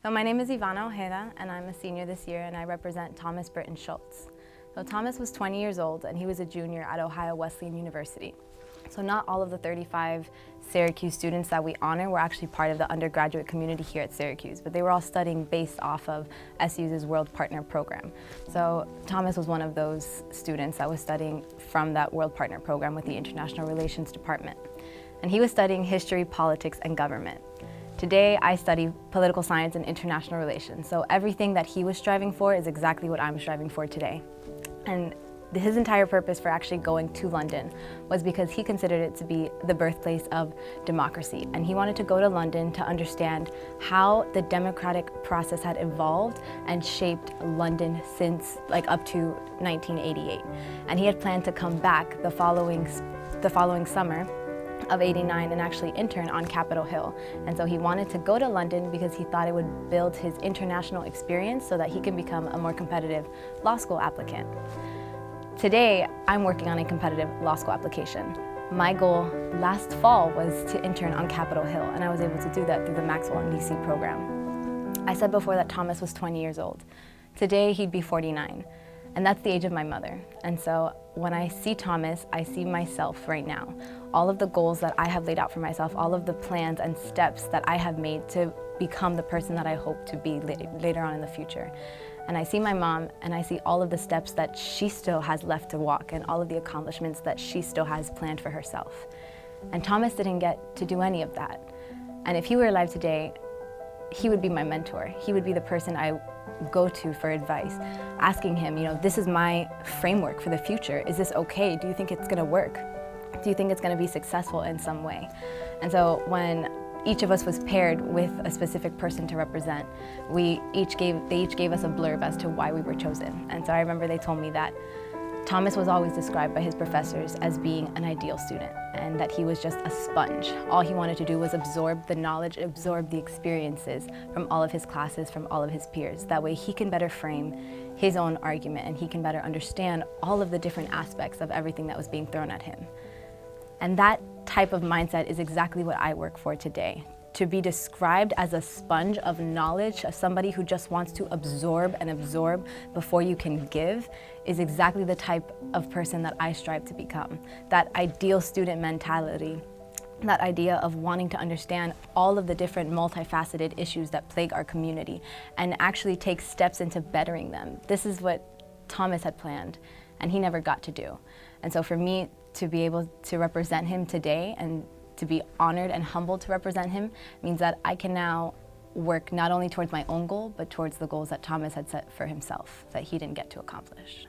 So my name is Evanna Ojeda, and I'm a senior this year, and I represent Thomas Britton Schultz. So Thomas was 20 years old, and he was a junior at Ohio Wesleyan University. So not all of the 35 Syracuse students that we honor were actually part of the undergraduate community here at Syracuse, but they were all studying based off of SU's World Partner Program. So Thomas was one of those students that was studying from that World Partner Program with the International Relations Department. And he was studying history, politics, and government. Today, I study political science and international relations, so everything that he was striving for is exactly what I'm striving for today. And his entire purpose for actually going to London was because he considered it to be the birthplace of democracy. And he wanted to go to London to understand how the democratic process had evolved and shaped London since up to 1988. And he had planned to come back the following summer of '89 and actually intern on Capitol Hill. And so he wanted to go to London because he thought it would build his international experience so that he can become a more competitive law school applicant. Today, I'm working on a competitive law school application. My goal last fall was to intern on Capitol Hill, and I was able to do that through the Maxwell and DC program. I said before that Thomas was 20 years old. Today, he'd be 49, and that's the age of my mother. And so when I see Thomas, I see myself right now. All of the goals that I have laid out for myself, all of the plans and steps that I have made to become the person that I hope to be later on in the future. And I see my mom, and I see all of the steps that she still has left to walk and all of the accomplishments that she still has planned for herself. And Thomas didn't get to do any of that. And if he were alive today, he would be my mentor. He would be the person I go to for advice, asking him, this is my framework for the future. Is this okay? Do you think it's gonna work? Do you think it's gonna be successful in some way? And so when each of us was paired with a specific person to represent, they each gave us a blurb as to why we were chosen. And so I remember they told me that Thomas was always described by his professors as being an ideal student, and that he was just a sponge. All he wanted to do was absorb the knowledge, absorb the experiences from all of his classes, from all of his peers. That way he can better frame his own argument, and he can better understand all of the different aspects of everything that was being thrown at him. And that type of mindset is exactly what I work for today. To be described as a sponge of knowledge, of somebody who just wants to absorb and absorb before you can give, is exactly the type of person that I strive to become. That ideal student mentality, that idea of wanting to understand all of the different multifaceted issues that plague our community and actually take steps into bettering them. This is what Thomas had planned, and he never got to do. And so for me to be able to represent him today and to be honored and humbled to represent him means that I can now work not only towards my own goal, but towards the goals that Thomas had set for himself that he didn't get to accomplish.